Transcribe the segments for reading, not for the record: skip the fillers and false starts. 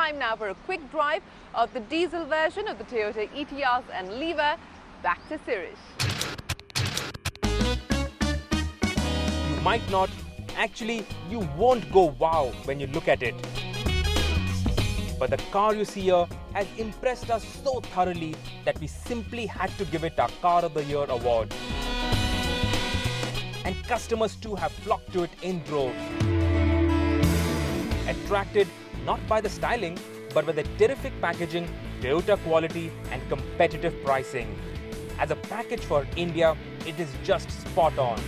time now for a quick drive of the diesel version of the Toyota Etios and Liva. Back to Sirish. You might not, actually you won't go wow when you look at it. But the car you see here has impressed us so thoroughly that we simply had to give it our Car of the Year award. And customers too have flocked to it in droves. Attracted not by the styling, but by the terrific packaging, Toyota quality and competitive pricing. As a package for India, it is just spot on.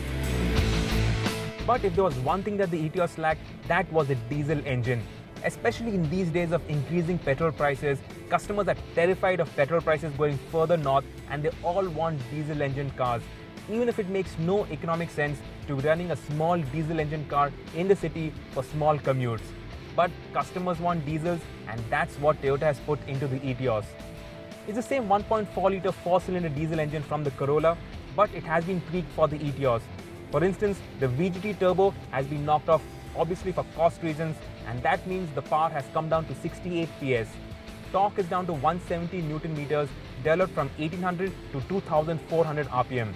But if there was one thing that the Etios lacked, that was a diesel engine. Especially in these days of increasing petrol prices, customers are terrified of petrol prices going further north and they all want diesel engine cars. Even if it makes no economic sense to be running a small diesel engine car in the city for small commutes. But customers want diesels, and that's what Toyota has put into the Etios. It's the same 1.4 litre 4-cylinder diesel engine from the Corolla, but it has been tweaked for the Etios. For instance, the VGT turbo has been knocked off, obviously for cost reasons, and that means the power has come down to 68 PS. Torque is down to 170 Newton meters, developed from 1800 to 2400 RPM.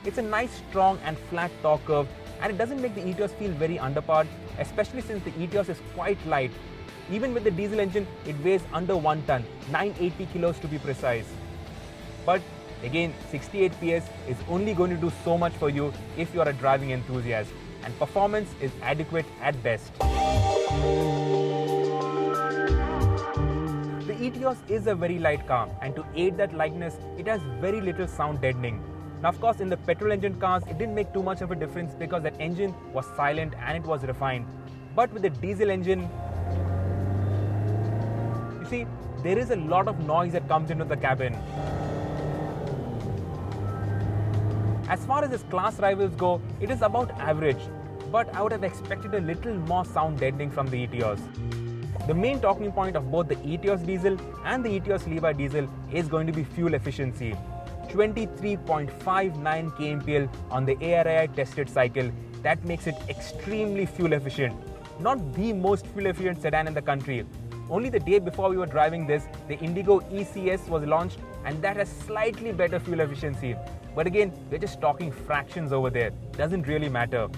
It's a nice, strong and flat torque curve, and it doesn't make the Etios feel very underpowered, especially since the Etios is quite light. Even with the diesel engine, it weighs under 1 ton, 980 kilos to be precise. But again, 68 PS is only going to do so much for you if you are a driving enthusiast, and performance is adequate at best. The Etios is a very light car, and to aid that lightness, it has very little sound deadening. Now, of course, in the petrol engine cars, it didn't make too much of a difference because that engine was silent and it was refined. But with the diesel engine, you see, there is a lot of noise that comes into the cabin. As far as its class rivals go, it is about average, but I would have expected a little more sound deadening from the Etios. The main talking point of both the Etios diesel and the Etios Liva diesel is going to be fuel efficiency. 23.59 kmpl on the ARAI tested cycle. That makes it extremely fuel efficient. Not the most fuel efficient sedan in the country. Only the day before we were driving this, the Indigo ECS was launched, and that has slightly better fuel efficiency. But again, we're just talking fractions over there. Doesn't really matter.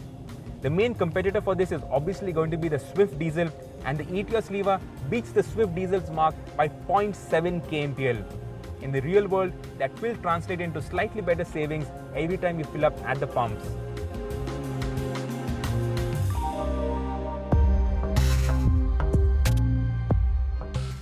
The main competitor for this is obviously going to be the Swift diesel, and the Etios Liva beats the Swift diesel's mark by 0.7 kmpl. In the real world, that will translate into slightly better savings every time you fill up at the pumps.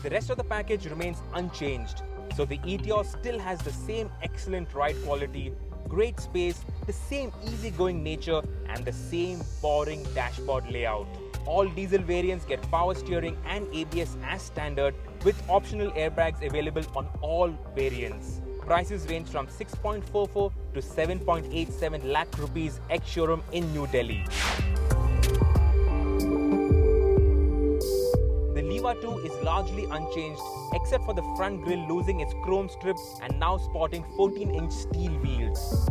The rest of the package remains unchanged, so the Etios still has the same excellent ride quality, great space, the same easygoing nature, and the same boring dashboard layout. All diesel variants get power steering and ABS as standard, with optional airbags available on all variants. Prices range from 6.44 to 7.87 lakh rupees ex-showroom in New Delhi. The Liva 2 is largely unchanged except for the front grille losing its chrome strip and now sporting 14-inch steel wheels.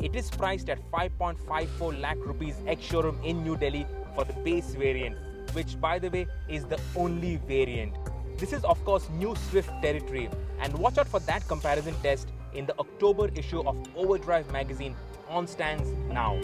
It is priced at 5.54 lakh rupees ex-showroom in New Delhi for the base variant, which by the way is the only variant. This is of course new Swift territory, and watch out for that comparison test in the October issue of OVERDRIVE magazine, on stands now.